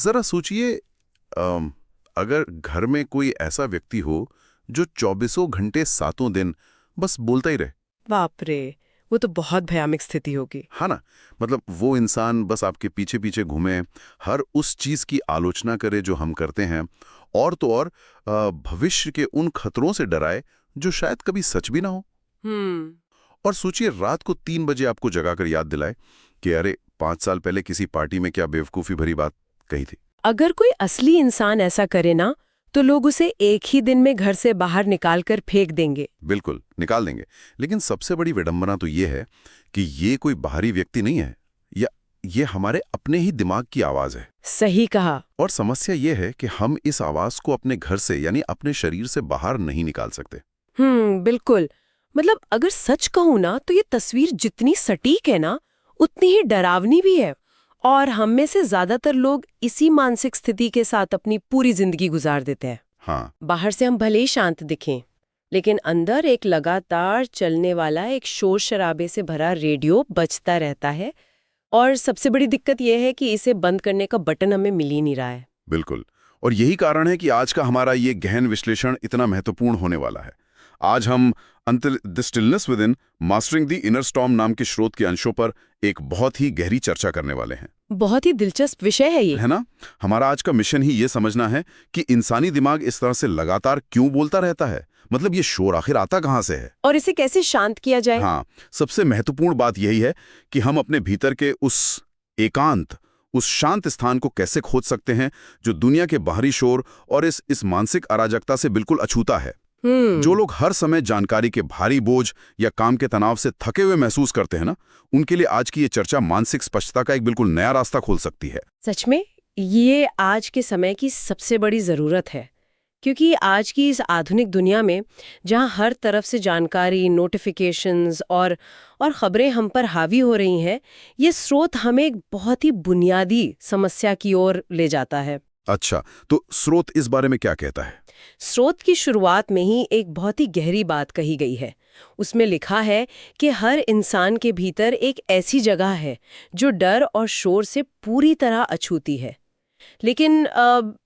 जरा सोचिए, अगर घर में कोई ऐसा व्यक्ति हो जो 24 घंटे सातों दिन बस बोलता ही रहे। बाप रे, वो तो बहुत भयानक स्थिति होगी। हाँ ना, मतलब वो इंसान बस आपके पीछे पीछे घूमे, हर उस चीज की आलोचना करे जो हम करते हैं, और तो और भविष्य के उन खतरों से डराए जो शायद कभी सच भी ना हो। और सोचिए, रात को 3 बजे आपको जगाकर याद दिलाए कि अरे 5 साल पहले किसी पार्टी में क्या बेवकूफी भरी बात कही थी। अगर कोई असली इंसान ऐसा करे ना, तो लोग उसे एक ही दिन में घर से बाहर निकाल कर फेंक देंगे। बिल्कुल निकाल देंगे। लेकिन सबसे बड़ी विडंबना तो ये है कि ये कोई बाहरी व्यक्ति नहीं है, या ये हमारे अपने ही दिमाग की आवाज है। सही कहा। और समस्या ये है कि हम इस आवाज को अपने घर से यानी अपने शरीर से बाहर नहीं निकाल सकते। बिल्कुल। मतलब अगर सच कहूँ ना, तो ये तस्वीर जितनी सटीक है ना, उतनी ही डरावनी भी है। और हम में से ज्यादातर लोग इसी मानसिक स्थिति के साथ अपनी पूरी जिंदगी गुजार देते हैं। हाँ, बाहर से हम भले ही शांत दिखें, लेकिन अंदर एक लगातार चलने वाला एक शोर शराबे से भरा रेडियो बजता रहता है। और सबसे बड़ी दिक्कत यह है कि इसे बंद करने का बटन हमें मिल ही नहीं रहा है। बिल्कुल। और यही कारण है कि आज का हमारा ये गहन विश्लेषण इतना महत्वपूर्ण होने वाला है। आज हम अंतर the stillness with in mastering the inner storm नाम के स्रोत के अंशों पर एक बहुत ही गहरी चर्चा करने वाले हैं। बहुत ही दिलचस्प विषय है ये, है ना? हमारा आज का मिशन ही ये समझना है कि इंसानी दिमाग इस तरह से लगातार क्यों बोलता रहता है। मतलब ये शोर आखिर आता कहाँ से है, और इसे कैसे शांत किया जाए। हाँ, सबसे महत्वपूर्ण बात यही है कि हम अपने भीतर के उस एकांत, उस शांत स्थान को कैसे खोज सकते हैं जो दुनिया के बाहरी शोर और इस मानसिक अराजकता से बिल्कुल अछूता है। जो लोग हर समय जानकारी के भारी बोझ या काम के तनाव से थके हुए महसूस करते हैं ना, उनके लिए आज की ये चर्चा मानसिक स्पष्टता का एक बिल्कुल नया रास्ता खोल सकती है। सच में ये आज के समय की सबसे बड़ी जरूरत है, क्योंकि आज की इस आधुनिक दुनिया में जहां हर तरफ से जानकारी, नोटिफिकेशंस और खबरें हम पर हावी हो रही हैं, ये स्रोत हमें एक बहुत ही बुनियादी समस्या की ओर ले जाता है। अच्छा, तो स्रोत इस बारे में क्या कहता है? स्रोत की शुरुआत में ही एक बहुत ही गहरी बात कही गई है। उसमें लिखा है कि हर इंसान के भीतर एक ऐसी जगह है जो डर और शोर से पूरी तरह अछूती है। लेकिन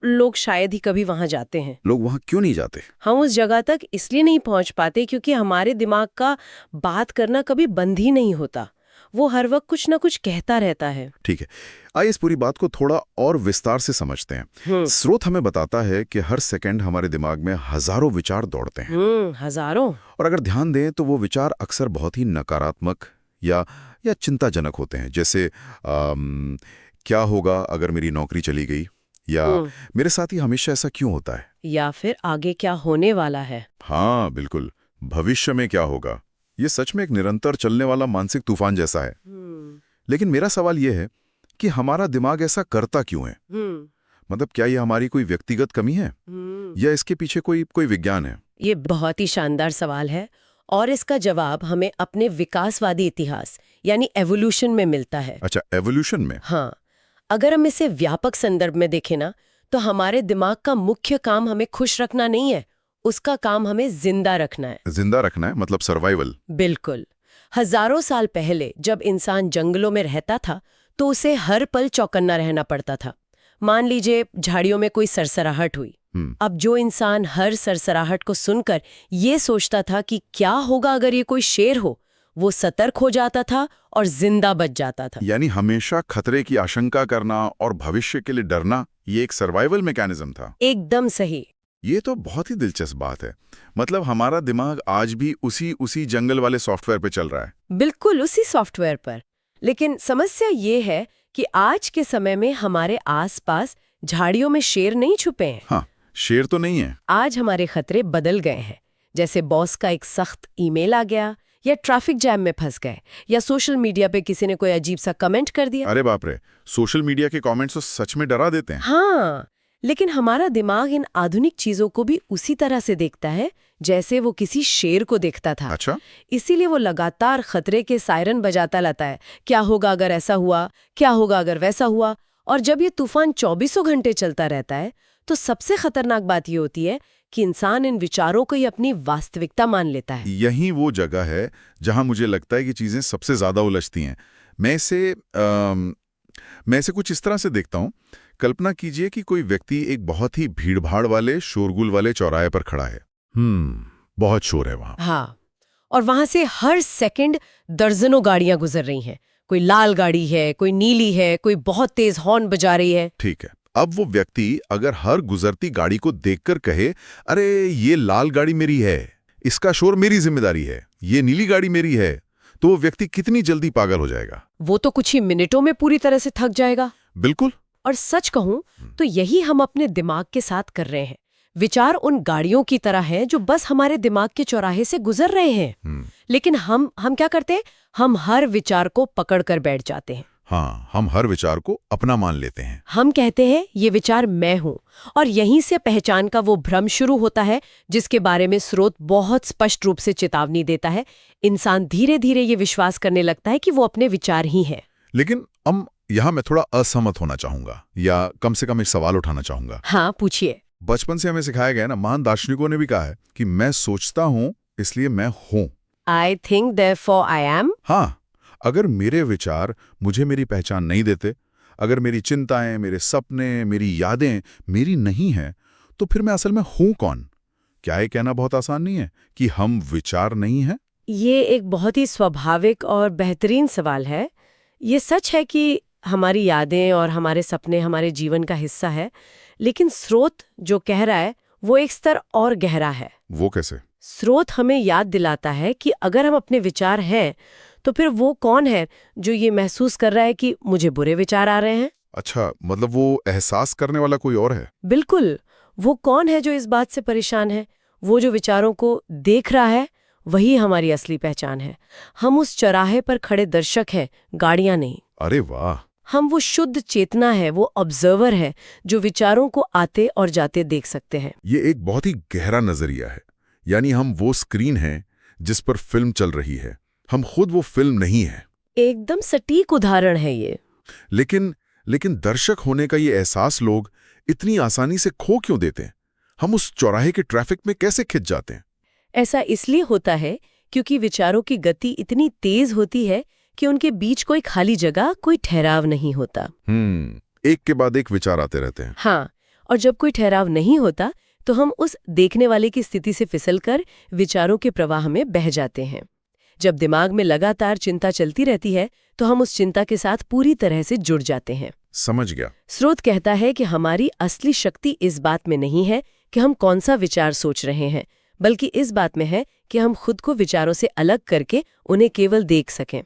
लोग शायद ही कभी वहां जाते हैं। लोग वहां क्यों नहीं जाते? हम उस जगह तक इसलिए नहीं पहुंच पाते क्योंकि हमारे दिमाग का बात करना कभी बंद ही नहीं होता। वो हर वक्त कुछ ना कुछ कहता रहता है। ठीक है, आइए इस पूरी बात को थोड़ा और विस्तार से समझते हैं। स्रोत हमें बताता है कि हर सेकंड हमारे दिमाग में हजारों विचार दौड़ते हैं। हजारों। और अगर ध्यान दें तो वो विचार अक्सर बहुत ही नकारात्मक या चिंताजनक होते हैं। जैसे क्या होगा अगर मेरी नौकरी चली गई, या मेरे साथ ही हमेशा ऐसा क्यों होता है, या फिर आगे क्या होने वाला है। हाँ बिल्कुल, भविष्य में क्या होगा। ये सच में एक निरंतर चलने वाला मानसिक तूफान जैसा है। लेकिन मेरा सवाल यह है कि हमारा दिमाग ऐसा करता क्यों है? मतलब क्या ये हमारी कोई व्यक्तिगत कमी है, या इसके पीछे कोई विज्ञान है? ये बहुत ही शानदार सवाल है, और इसका जवाब हमें अपने विकासवादी इतिहास यानी एवोल्यूशन में मिलता है। अच्छा, एवोल्यूशन में? हाँ, अगर हम इसे व्यापक संदर्भ में देखें ना, तो हमारे दिमाग का मुख्य काम हमें खुश रखना नहीं है, उसका काम हमें जिंदा रखना है। जिंदा रखना है मतलब सर्वाइवल? बिल्कुल। हजारों साल पहले जब इंसान जंगलों में रहता था, तो उसे हर पल चौकन्ना रहना पड़ता था। मान लीजिए झाड़ियों में कोई सरसराहट हुई। अब जो इंसान हर सरसराहट को सुनकर ये सोचता था कि क्या होगा अगर ये कोई शेर हो, वो सतर्क हो जाता था और जिंदा बच जाता था। यानी हमेशा खतरे की आशंका करना और भविष्य के लिए डरना, ये एक सर्वाइवल मैकेनिज्म था। एकदम सही। ये तो बहुत ही दिलचस्प बात है। मतलब हमारा दिमाग आज भी उसी जंगल वाले सॉफ्टवेयर पे चल रहा है। बिल्कुल उसी सॉफ्टवेयर पर। लेकिन समस्या ये है कि आज के समय में हमारे आसपास झाड़ियों में शेर नहीं छुपे हैं। हाँ, शेर तो नहीं है। आज हमारे खतरे बदल गए हैं। जैसे बॉस का एक सख्त ईमेल आ गया, या ट्रैफिक जैम में फंस गए, या सोशल मीडिया पे किसी ने कोई अजीब सा कमेंट कर दिया। अरे बाप रे, सोशल मीडिया के कमेंट्स तो सच में डरा देते हैं। हाँ, लेकिन हमारा दिमाग इन आधुनिक चीजों को भी उसी तरह से देखता है जैसे वो किसी शेर को देखता था। अच्छा? इसीलिए वो लगातार खतरे के सायरन बजाता रहता है। क्या होगा अगर ऐसा हुआ, क्या होगा अगर वैसा हुआ। और जब ये तूफान 24 घंटे चलता रहता है, तो सबसे खतरनाक बात ये होती है कि इंसान इन विचारों को ही अपनी वास्तविकता मान लेता है। यही वो जगह है जहां मुझे लगता है कि चीजें सबसे ज्यादा उलझती हैं। मैं इसे कुछ इस तरह से देखता हूं। कल्पना कीजिए कि कोई व्यक्ति एक बहुत ही भीड़भाड़ वाले शोरगुल वाले चौराहे पर खड़ा है। बहुत शोर है वहां। हाँ, और वहां से हर सेकंड दर्जनों गाड़ियां गुजर रही हैं। कोई लाल गाड़ी है, कोई नीली है, कोई बहुत तेज हॉर्न बजा रही है। ठीक है, अब वो व्यक्ति अगर हर गुजरती गाड़ी को देखकर कहे, अरे ये लाल गाड़ी मेरी है, इसका शोर मेरी जिम्मेदारी है, ये नीली गाड़ी मेरी है, तो वो व्यक्ति कितनी जल्दी पागल हो जाएगा। वो तो कुछ ही मिनटों में पूरी तरह से थक जाएगा। बिल्कुल। और सच कहूं तो यही हम अपने दिमाग के साथ कर रहे हैं। विचार उन गाड़ियों की तरह हैं जो बस हमारे दिमाग के चौराहे से गुजर रहे हैं। लेकिन हम क्या करते हैं? हम हर विचार को पकड़ कर बैठ जाते हैं। हाँ, हम हर विचार को अपना मान लेते हैं। हम कहते हैं ये विचार मैं हूं, और यहीं से पहचान का वो भ्रम शुरू होता है जिसके बारे में स्रोत बहुत स्पष्ट रूप से चेतावनी देता है। इंसान धीरे धीरे ये विश्वास करने लगता है कि वो अपने विचार ही है। लेकिन यहाँ मैं थोड़ा असहमत होना चाहूंगा, या कम से कम एक सवाल उठाना चाहूंगा। हाँ, पूछिए। बचपन से हमें सिखाया गया ना, महान दार्शनिकों ने भी कहा है कि मैं सोचता हूं इसलिए मैं हूं। I think therefore I am। हाँ, अगर मेरे विचार मुझे मेरी पहचान नहीं देते, अगर मेरी चिंताएं, मेरे सपने, मेरी यादें मेरी नहीं हैं, तो फिर मैं असल में हूं कौन? क्या ये कहना बहुत आसान नहीं है कि हम विचार नहीं हैं? ये एक बहुत ही स्वाभाविक और बेहतरीन सवाल है। ये सच है कि हमारी यादें और हमारे सपने हमारे जीवन का हिस्सा है, लेकिन स्रोत जो कह रहा है वो एक स्तर और गहरा है। वो कैसे? स्रोत हमें याद दिलाता है कि अगर हम अपने विचार हैं, तो फिर वो कौन है जो ये महसूस कर रहा है कि मुझे बुरे विचार आ रहे हैं? अच्छा, मतलब वो एहसास करने वाला कोई और है? बिल्कुल। वो कौन है जो इस बात से परेशान है? वो जो विचारों को देख रहा है, वही हमारी असली पहचान है। हम उस चौराहे पर खड़े दर्शक हैं, गाड़ियां नहीं। अरे वाह! हम वो शुद्ध चेतना है, वो ऑब्जर्वर है जो विचारों को आते और जाते देख सकते हैं। ये एक बहुत ही गहरा नजरिया है। यानी हम वो स्क्रीन हैं जिस पर फिल्म चल रही है, हम खुद वो फिल्म नहीं है। एकदम सटीक उदाहरण है ये। लेकिन दर्शक होने का ये एहसास लोग इतनी आसानी से खो क्यों देते हैं? हम उस चौराहे के ट्रैफिक में कैसे खिंच जाते हैं? ऐसा इसलिए होता है क्योंकि विचारों की गति इतनी तेज होती है कि उनके बीच कोई खाली जगह, कोई ठहराव नहीं होता। एक के बाद एक विचार आते रहते हैं। हाँ, और जब कोई ठहराव नहीं होता तो हम उस देखने वाले की स्थिति से फिसलकर विचारों के प्रवाह में बह जाते हैं। जब दिमाग में लगातार चिंता चलती रहती है तो हम उस चिंता के साथ पूरी तरह से जुड़ जाते हैं। समझ गया। स्रोत कहता है कि हमारी असली शक्ति इस बात में नहीं है कि हम कौन सा विचार सोच रहे हैं, बल्कि इस बात में है कि हम खुद को विचारों से अलग करके उन्हें केवल देख सकें।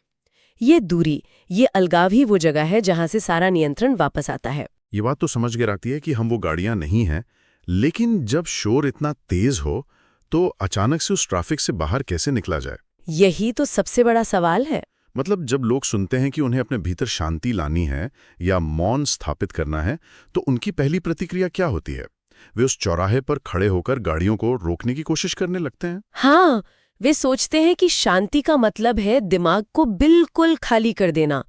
ये दूरी, ये अलगाव ही वो जगह है जहां से सारा नियंत्रण वापस आता है। ये बात तो समझ के आती है कि हम वो गाड़ियां नहीं हैं, लेकिन जब शोर इतना तेज हो तो अचानक से उस ट्रैफिक से बाहर कैसे निकला जाए? यही तो सबसे बड़ा सवाल है। मतलब जब लोग सुनते हैं कि उन्हें अपने भीतर शांति लानी है या मौन स्थापित करना है, तो उनकी पहली प्रतिक्रिया क्या होती है? वे उस चौराहे पर खड़े होकर गाड़ियों को रोकने की कोशिश करने लगते हैं। हाँ, वे सोचते हैं कि शांति का मतलब है दिमाग को बिल्कुल खाली कर देना,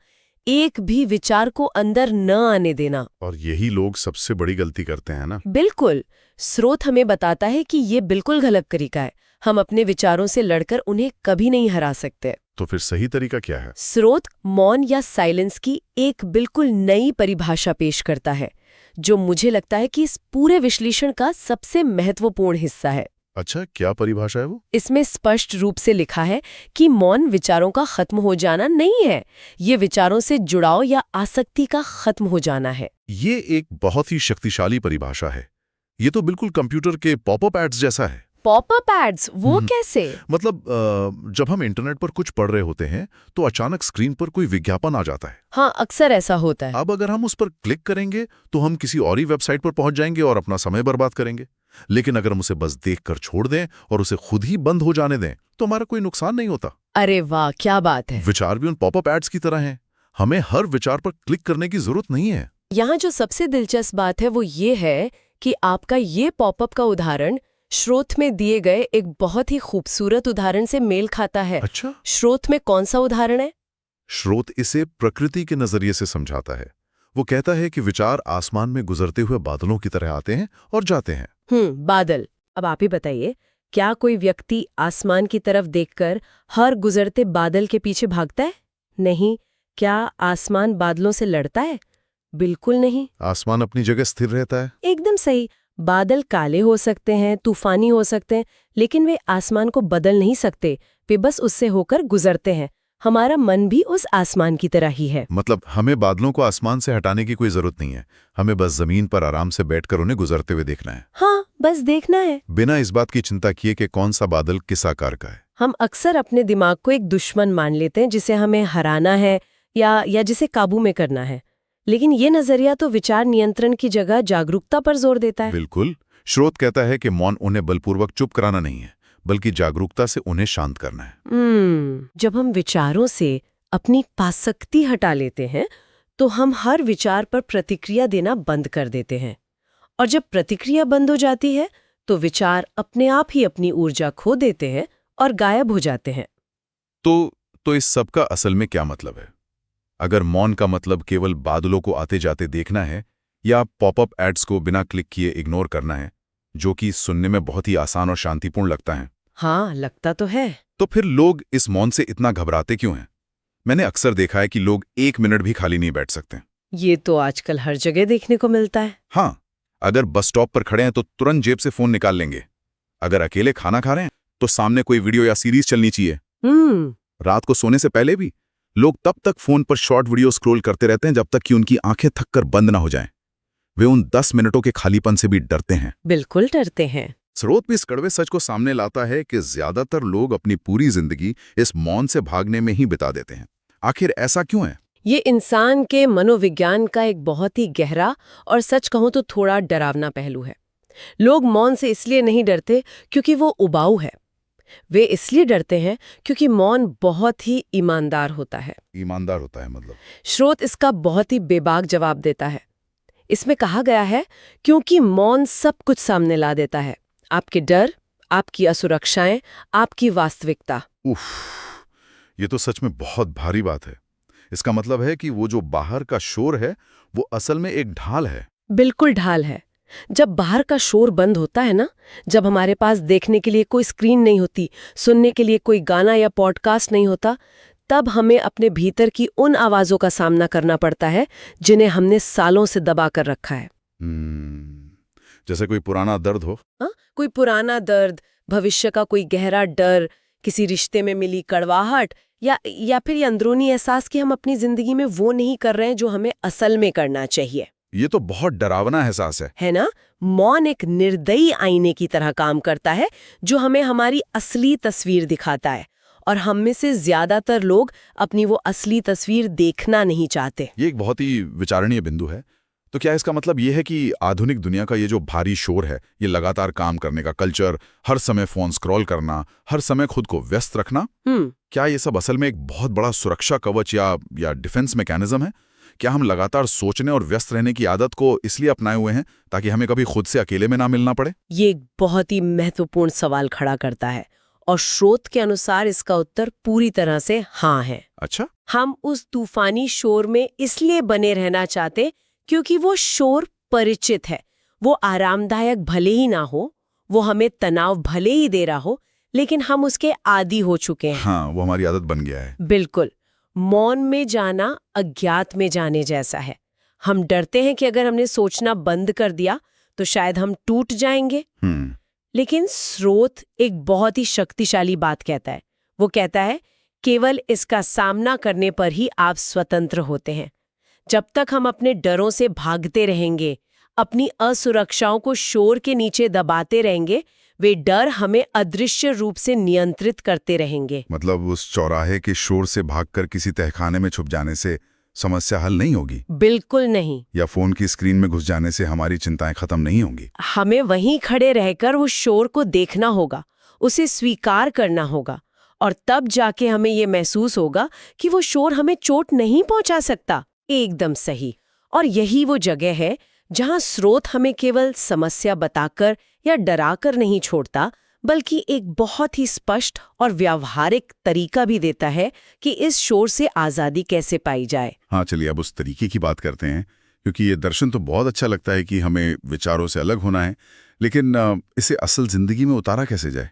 एक भी विचार को अंदर न आने देना। और यही लोग सबसे बड़ी गलती करते हैं ना? बिल्कुल। स्रोत हमें बताता है कि ये बिल्कुल गलत तरीका है। हम अपने विचारों से लड़कर उन्हें कभी नहीं हरा सकते। तो फिर सही तरीका क्या है? स्रोत मौन या साइलेंस की एक बिल्कुल नई परिभाषा पेश करता है, जो मुझे लगता है कि इस पूरे विश्लेषण का सबसे महत्वपूर्ण हिस्सा है। अच्छा, क्या परिभाषा है वो? इसमें स्पष्ट रूप से लिखा है कि मौन विचारों का खत्म हो जाना नहीं है, ये विचारों से जुड़ाव या आसक्ति का खत्म हो जाना है। ये एक बहुत ही शक्तिशाली परिभाषा है। ये तो बिल्कुल कंप्यूटर के पॉपअप एड्स जैसा है। Popup ads? वो कैसे? मतलब जब हम इंटरनेट पर कुछ पढ़ रहे होते हैं तो अचानक स्क्रीन पर कोई विज्ञापन आ जाता है। हाँ, अक्सर ऐसा होता है। अब अगर हम उस पर क्लिक करेंगे तो हम किसी और ही वेबसाइट पर पहुंच जाएंगे और अपना समय बर्बाद करेंगे। लेकिन अगर हम उसे बस देखकर छोड़ दें और उसे खुद ही बंद हो जाने दें तो हमारा कोई नुकसान नहीं होता। अरे वाह, क्या बात है। विचार भी उन पॉपअप एड्स की तरह हैं। हमें हर विचार पर क्लिक करने की जरूरत नहीं है। यहाँ जो सबसे दिलचस्प बात है वो ये है कि आपका ये पॉपअप का उदाहरण स्रोत में दिए गए एक बहुत ही खूबसूरत उदाहरण से मेल खाता है। अच्छा, स्रोत में कौन सा उदाहरण है? स्रोत इसे प्रकृति के नजरिए से समझाता है। वो कहता है कि विचार आसमान में गुजरते हुए बादलों की तरह आते हैं और जाते हैं। बादल। अब आप ही बताइए, क्या कोई व्यक्ति आसमान की तरफ देखकर हर गुजरते बादल के पीछे भागता है? नहीं। क्या आसमान बादलों से लड़ता है? बिल्कुल नहीं। आसमान अपनी जगह स्थिर रहता है। एकदम सही। बादल काले हो सकते हैं, तूफानी हो सकते हैं, लेकिन वे आसमान को बदल नहीं सकते। वे बस उससे होकर गुजरते हैं। हमारा मन भी उस आसमान की तरह ही है। मतलब हमें बादलों को आसमान से हटाने की कोई जरूरत नहीं है, हमें बस जमीन पर आराम से बैठकर उन्हें गुजरते हुए देखना है। हाँ, बस देखना है, बिना इस बात की चिंता किए कि कौन सा बादल किस आकार का है। हम अक्सर अपने दिमाग को एक दुश्मन मान लेते हैं जिसे हमें हराना है या जिसे काबू में करना है। लेकिन ये नजरिया तो विचार नियंत्रण की जगह जागरूकता पर जोर देता है। बिल्कुल। स्रोत कहता है कि मौन उन्हें बलपूर्वक चुप कराना नहीं है, बल्कि जागरूकता से उन्हें शांत करना है। जब हम विचारों से अपनी पासक्ति हटा लेते हैं तो हम हर विचार पर प्रतिक्रिया देना बंद कर देते हैं, और जब प्रतिक्रिया बंद हो जाती है तो विचार अपने आप ही अपनी ऊर्जा खो देते हैं और गायब हो जाते हैं। तो इस सब का असल में क्या मतलब है? अगर मौन का मतलब केवल बादलों को आते जाते देखना है या पॉपअप एड्स को बिना क्लिक किए इग्नोर करना है, जो कि सुनने में बहुत ही आसान और शांतिपूर्ण लगता है। हाँ, लगता तो है। तो फिर लोग इस मौन से इतना घबराते क्यों हैं? मैंने अक्सर देखा है कि लोग 1 मिनट भी खाली नहीं बैठ सकते। ये तो आजकल हर जगह देखने को मिलता है। हाँ, अगर बस स्टॉप पर खड़े हैं तो तुरंत जेब से फोन निकाल लेंगे। अगर अकेले खाना खा रहे हैं तो सामने कोई वीडियो या सीरीज चलनी चाहिए। रात को सोने से पहले भी लोग तब तक फोन पर शॉर्ट वीडियो स्क्रॉल करते रहते हैं जब तक कि उनकी आंखें थककर बंद ना हो जाएं। वे उन 10 मिनटों के खालीपन से भी डरते हैं। बिल्कुल डरते हैं। स्रोत भी इस कड़वे सच को सामने लाता है कि ज्यादातर लोग अपनी पूरी जिंदगी इस मौन से भागने में ही बिता देते हैं। आखिर ऐसा क्यों है? ये इंसान के मनोविज्ञान का एक बहुत ही गहरा और सच कहूं तो थोड़ा डरावना पहलू है। लोग मौन से इसलिए नहीं डरते क्योंकि वो उबाऊ है। वे इसलिए डरते हैं क्योंकि मौन बहुत ही ईमानदार होता है। ईमानदार होता है मतलब? स्रोत इसका बहुत ही बेबाक जवाब देता है। इसमें कहा गया है क्योंकि मौन सब कुछ सामने ला देता है, आपके डर, आपकी असुरक्षाएं, आपकी वास्तविकता। उफ, ये तो सच में बहुत भारी बात है। इसका मतलब है कि वो जो बाहर का शोर है वो असल में एक ढाल है। बिल्कुल ढाल है। जब बाहर का शोर बंद होता है ना, जब हमारे पास देखने के लिए कोई स्क्रीन नहीं होती, सुनने के लिए कोई गाना या पॉडकास्ट नहीं होता, तब हमें अपने भीतर की उन आवाजों का सामना करना पड़ता है जिन्हें हमने सालों से दबा कर रखा है। जैसे कोई पुराना दर्द हो। कोई पुराना दर्द, भविष्य का कोई गहरा डर, किसी रिश्ते में मिली कड़वाहट या फिर ये अंदरूनी एहसास कि हम अपनी जिंदगी में वो नहीं कर रहे हैं जो हमें असल में करना चाहिए। ये तो बहुत डरावना एहसास है ना? मौन एक निर्दयी आईने की तरह काम करता है जो हमें हमारी असली तस्वीर दिखाता है, और हम में से ज्यादातर लोग अपनी वो असली तस्वीर देखना नहीं चाहते। ये एक बहुत ही विचारणीय बिंदु है। तो क्या इसका मतलब ये है कि आधुनिक दुनिया का ये जो भारी शोर है, ये लगातार काम करने का कल्चर, हर समय फोन स्क्रॉल करना, हर समय खुद को व्यस्त रखना, क्या ये सब असल में एक बहुत बड़ा सुरक्षा कवच या डिफेंस मैकेनिज्म है? क्या हम लगातार सोचने और व्यस्त रहने की आदत को इसलिए अपनाए हुए हैं ताकि हमें कभी खुद से अकेले में ना मिलना पड़े? ये एक बहुत ही महत्वपूर्ण सवाल खड़ा करता है, और स्रोत के अनुसार इसका उत्तर पूरी तरह से हाँ है। अच्छा? हम उस तूफानी शोर में इसलिए बने रहना चाहते क्योंकि वो शोर परिचित है, वो आरामदायक भले ही ना हो, वो हमें तनाव भले ही दे रहा हो, लेकिन हम उसके आदी हो चुके हैं। हाँ, वो हमारी आदत बन गया है। बिल्कुल। मौन में जाना अज्ञात में जाने जैसा है। हम डरते हैं कि अगर हमने सोचना बंद कर दिया तो शायद हम टूट जाएंगे। लेकिन स्रोत एक बहुत ही शक्तिशाली बात कहता है। वो कहता है केवल इसका सामना करने पर ही आप स्वतंत्र होते हैं। जब तक हम अपने डरों से भागते रहेंगे, अपनी असुरक्षाओं को शोर के नीचे दबाते रहेंगे, वे डर हमें अदृश्य रूप से नियंत्रित करते रहेंगे। मतलब उस चौराहे के शोर से भागकर किसी तहखाने में छुप जाने से समस्या हल नहीं होगी? बिल्कुल नहीं। या फोन की स्क्रीन में घुस जाने से हमारी चिंताएं खत्म नहीं होंगी? हमें वहीं खड़े रहकर वो शोर को देखना होगा, उसे स्वीकार करना होगा, और तब जाके हमें ये महसूस होगा कि वो शोर हमें चोट नहीं पहुंचा सकता। एकदम सही। और यही वो जगह है जहां स्रोत हमें केवल समस्या बताकर या डराकर नहीं छोड़ता, बल्कि एक बहुत ही स्पष्ट और व्यावहारिक तरीका भी देता है कि इस शोर से आज़ादी कैसे पाई जाए। हाँ, चलिए अब उस तरीके की बात करते हैं, क्योंकि ये दर्शन तो बहुत अच्छा लगता है कि हमें विचारों से अलग होना है, लेकिन इसे असल जिंदगी में उतारा कैसे जाए?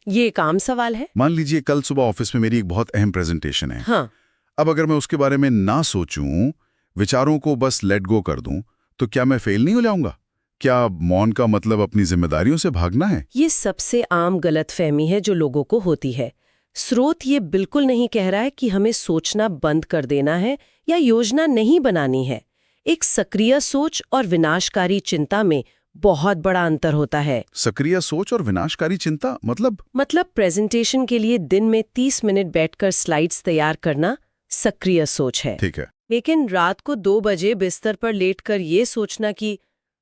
ये एक आम सवाल है। मान लीजिए कल सुबह ऑफिस में मेरी एक बहुत अहम प्रेजेंटेशन है। हाँ। अब अगर मैं उसके बारे में ना सोचूं, विचारों को बस लेट गो कर दूं, तो क्या मैं फेल नहीं हो जाऊंगा? क्या मौन का मतलब अपनी जिम्मेदारियों से भागना है? ये सबसे आम गलतफहमी है जो लोगों को होती है। स्रोत ये बिल्कुल नहीं कह रहा है कि हमें सोचना बंद कर देना है या योजना नहीं बनानी है। एक सक्रिय सोच और विनाशकारी चिंता में बहुत बड़ा अंतर होता है। सक्रिय सोच और विनाशकारी चिंता मतलब प्रेजेंटेशन के लिए दिन में 30 मिनट बैठकर स्लाइड्स तैयार करना सक्रिय सोच है। ठीक है। लेकिन रात को 2 बजे बिस्तर पर लेटकर ये सोचना कि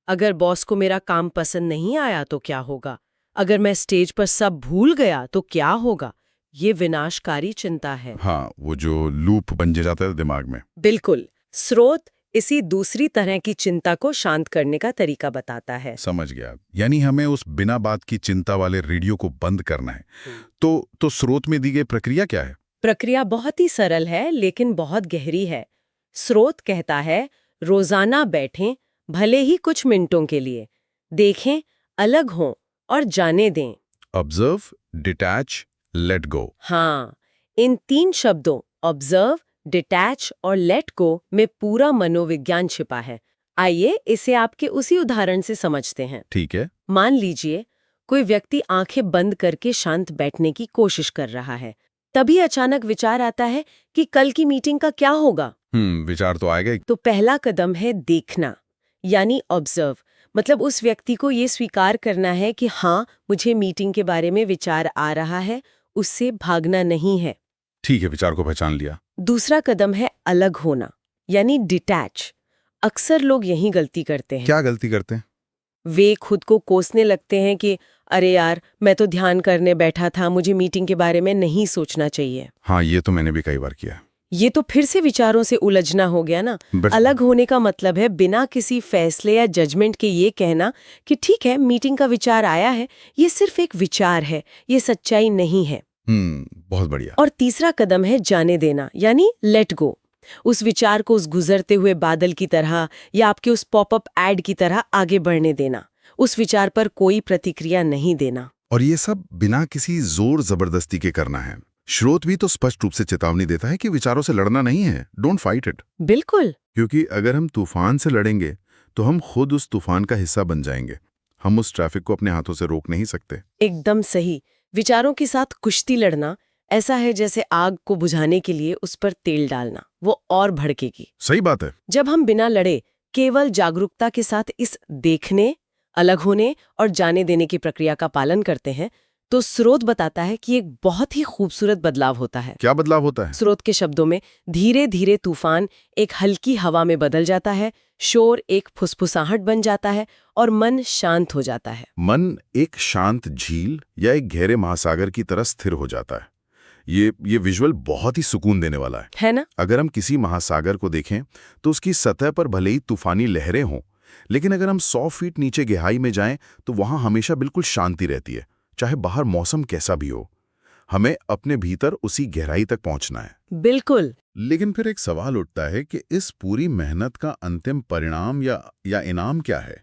अगर बॉस को मेरा काम पसंद नहीं आया तो क्या होगा, अगर मैं स्टेज पर सब भूल गया तो क्या होगा, ये विनाशकारी चिंता है। हाँ, वो जो लूप बन जाता है दिमाग में। बिल्कुल। स्रोत इसी दूसरी तरह की चिंता को शांत करने का तरीका बताता है। समझ गया। यानी हमें उस बिना बात की चिंता वाले रेडियो को बंद करना है। तो स्रोत में दी गई प्रक्रिया क्या है? प्रक्रिया बहुत ही सरल है लेकिन बहुत गहरी है। स्रोत कहता है, रोजाना बैठें, भले ही कुछ मिनटों के लिए, देखें, अलग हों और जाने दें। Observe, detach, let go. हाँ, इन 3 शब्दों ऑब्जर्व, डिटैच और लेट गो में पूरा मनोविज्ञान छिपा है। आइए इसे आपके उसी उदाहरण से समझते हैं। ठीक है। मान लीजिए कोई व्यक्ति आंखें बंद करके शांत बैठने की कोशिश कर रहा है। तभी अचानक विचार आता है कि कल की मीटिंग का क्या होगा। विचार तो आएगा ही। तो पहला कदम है देखना, यानी ऑब्जर्व। मतलब उस व्यक्ति को ये स्वीकार करना है कि हाँ, मुझे मीटिंग के बारे में विचार आ रहा है, उससे भागना नहीं है। ठीक है, विचार को पहचान लिया। दूसरा कदम है अलग होना, यानी डिटैच। अक्सर लोग यही गलती करते हैं। क्या गलती करते हैं? वे खुद को कोसने लगते हैं कि अरे यार, मैं तो ध्यान करने बैठा था, मुझे मीटिंग के बारे में नहीं सोचना चाहिए। हाँ, ये तो मैंने भी कई बार किया। ये तो फिर से विचारों से उलझना हो गया ना। अलग होने का मतलब है बिना किसी फैसले या जजमेंट के ये कहना कि ठीक है, मीटिंग का विचार आया है, ये सिर्फ एक विचार है, ये सच्चाई नहीं है। बहुत बढ़िया। और तीसरा कदम है जाने देना, यानी लेट गो। उस विचार को उस गुजरते हुए बादल की तरह या आपके उस पॉपअप एड की तरह आगे बढ़ने देना। उस विचार पर कोई प्रतिक्रिया नहीं देना। और ये सब बिना किसी जोर जबरदस्ती के करना है। स्रोत भी तो स्पष्ट रूप से चेतावनी देता है कि विचारों से लड़ना नहीं है, डोंट फाइट इट। बिल्कुल। क्योंकि अगर हम तूफान से लड़ेंगे तो हम खुद उस तूफान का हिस्सा बन जाएंगे। हम उस ट्रैफिक को अपने हाथों से रोक नहीं सकते। एकदम सही। विचारों के साथ कुश्ती लड़ना ऐसा है जैसे आग को बुझाने के लिए उस पर तेल डालना, वो और भड़केगी। सही बात है। जब हम बिना लड़े केवल जागरूकता के साथ इस देखने, अलग होने और जाने देने की प्रक्रिया का पालन करते हैं, तो स्रोत बताता है कि एक बहुत ही खूबसूरत बदलाव होता है। क्या बदलाव होता है? स्रोत के शब्दों में धीरे धीरे तूफान एक हल्की हवा में बदल जाता है, शोर एक फुसफुसाहट बन जाता है और मन शांत हो जाता है। मन एक शांत झील या एक गहरे महासागर की तरह स्थिर हो जाता है। ये विजुअल बहुत ही सुकून देने वाला है ना? अगर हम किसी महासागर को देखें तो उसकी सतह पर भले ही तूफानी लहरें हों, लेकिन अगर हम 100 फीट नीचे गहराई में जाएं तो वहां हमेशा बिल्कुल शांति रहती है, चाहे बाहर मौसम कैसा भी हो। हमें अपने भीतर उसी गहराई तक पहुंचना है। बिल्कुल। लेकिन फिर एक सवाल उठता है कि इस पूरी मेहनत का अंतिम परिणाम या इनाम क्या है?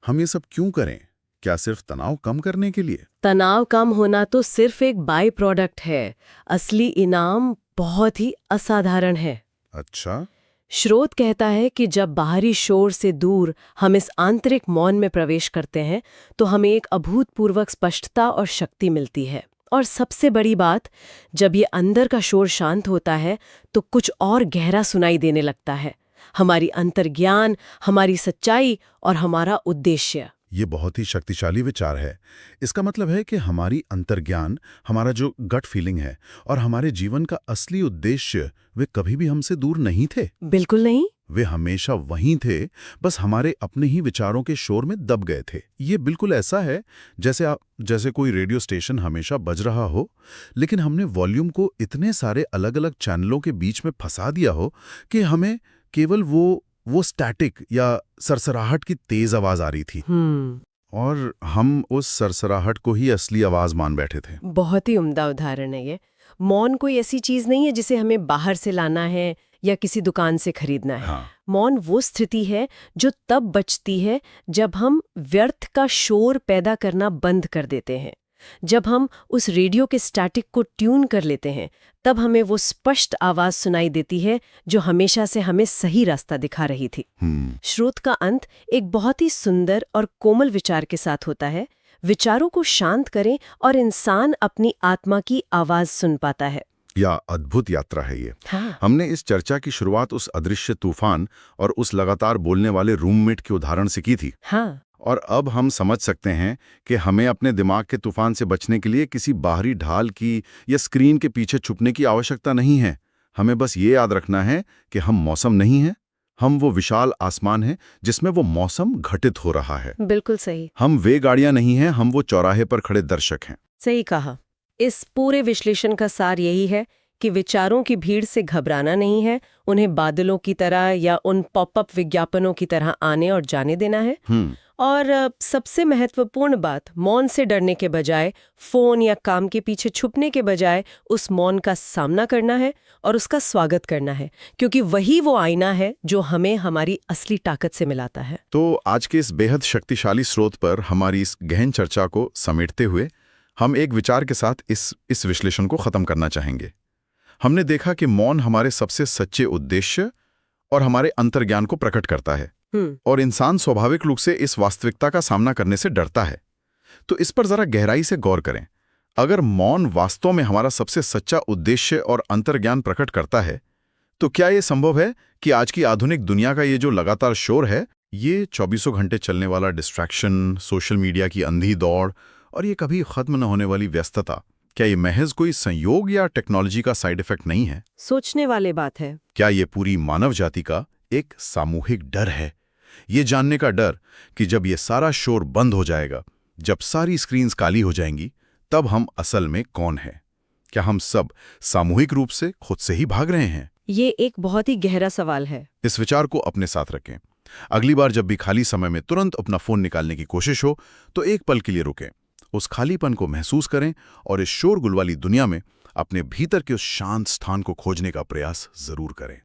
हम ये सब क्यों करें? क्या सिर्फ तनाव कम करने के लिए? तनाव कम होना तो सिर्फ एक बाय प्रोडक्ट है, असली इनाम बहुत ही असाधारण है। अच्छा। स्रोत कहता है कि जब बाहरी शोर से दूर हम इस आंतरिक मौन में प्रवेश करते हैं तो हमें एक अभूतपूर्व स्पष्टता और शक्ति मिलती है। और सबसे बड़ी बात, जब ये अंदर का शोर शांत होता है तो कुछ और गहरा सुनाई देने लगता है। हमारी अंतर्ज्ञान, हमारी सच्चाई और हमारा उद्देश्य। ये बहुत ही शक्तिशाली विचार है। इसका मतलब है कि हमारी अंतर्ज्ञान, हमारा जो गट फीलिंग है और हमारे जीवन का असली उद्देश्य, वे कभी भी हमसे दूर नहीं थे। बिल्कुल नहीं। वे हमेशा वहीं थे, बस हमारे अपने ही विचारों के शोर में दब गए थे। ये बिल्कुल ऐसा है जैसे कोई रेडियो स्टेशन हमेशा बज रहा हो, लेकिन हमने वॉल्यूम को इतने सारे अलग अलग चैनलों के बीच में फंसा दिया हो कि हमें केवल वो स्टैटिक या सरसराहट की तेज आवाज आ रही थी। और हम उस सरसराहट को ही असली आवाज मान बैठे थे। बहुत ही उम्दा उदाहरण है ये। मौन कोई ऐसी चीज नहीं है जिसे हमें बाहर से लाना है या किसी दुकान से खरीदना है। हाँ। मौन वो स्थिति है जो तब बचती है जब हम व्यर्थ का शोर पैदा करना बंद कर देते हैं। जब हम उस रेडियो के स्टैटिक को ट्यून कर लेते हैं तब हमें वो स्पष्ट आवाज सुनाई देती है जो हमेशा से हमें सही रास्ता दिखा रही थी। स्रोत का अंत एक बहुत ही सुंदर और कोमल विचार के साथ होता है। विचारों को शांत करें और इंसान अपनी आत्मा की आवाज सुन पाता है। या अद्भुत यात्रा है ये। हाँ। हमने इस चर्चा की शुरुआत उस अदृश्य तूफान और उस लगातार बोलने वाले रूममेट के उदाहरण से की थी। हाँ। और अब हम समझ सकते हैं कि हमें अपने दिमाग के तूफान से बचने के लिए किसी बाहरी ढाल की या स्क्रीन के पीछे छुपने की आवश्यकता नहीं है। हमें बस ये याद रखना है कि हम मौसम नहीं हैं, हम वो विशाल आसमान हैं जिसमें वो मौसम घटित हो रहा है। बिल्कुल सही। हम वे गाड़ियां नहीं हैं, हम वो चौराहे पर खड़े दर्शक हैं। सही कहा। इस पूरे विश्लेषण का सार यही है कि विचारों की भीड़ से घबराना नहीं है, उन्हें बादलों की तरह या उन पॉपअप विज्ञापनों की तरह आने और जाने देना है। और सबसे महत्वपूर्ण बात, मौन से डरने के बजाय, फोन या काम के पीछे छुपने के बजाय उस मौन का सामना करना है और उसका स्वागत करना है, क्योंकि वही वो आईना है जो हमें हमारी असली ताकत से मिलाता है। तो आज के इस बेहद शक्तिशाली स्रोत पर हमारी इस गहन चर्चा को समेटते हुए हम एक विचार के साथ इस विश्लेषण को खत्म करना चाहेंगे। हमने देखा कि मौन हमारे सबसे सच्चे उद्देश्य और हमारे अंतर्ज्ञान को प्रकट करता है, और इंसान स्वाभाविक रूप से इस वास्तविकता का सामना करने से डरता है। तो इस पर जरा गहराई से गौर करें। अगर मौन वास्तव में हमारा सबसे सच्चा उद्देश्य और अंतर्ज्ञान प्रकट करता है, तो क्या यह संभव है कि आज की आधुनिक दुनिया का ये जो लगातार शोर है, ये 24 घंटे चलने वाला डिस्ट्रैक्शन, सोशल मीडिया की अंधी दौड़ और ये कभी खत्म न होने वाली व्यस्तता, क्या ये महज कोई संयोग या टेक्नोलॉजी का साइड इफेक्ट नहीं है? सोचने वाली बात है। क्या ये पूरी मानव जाति का एक सामूहिक डर है? ये जानने का डर कि जब ये सारा शोर बंद हो जाएगा, जब सारी स्क्रीन्स काली हो जाएंगी, तब हम असल में कौन हैं? क्या हम सब सामूहिक रूप से खुद से ही भाग रहे हैं? ये एक बहुत ही गहरा सवाल है। इस विचार को अपने साथ रखें। अगली बार जब भी खाली समय में तुरंत अपना फोन निकालने की कोशिश हो, तो एक पल के लिए रुकें, उस खालीपन को महसूस करें और इस शोरगुल वाली दुनिया में अपने भीतर के उस शांत स्थान को खोजने का प्रयास जरूर करें।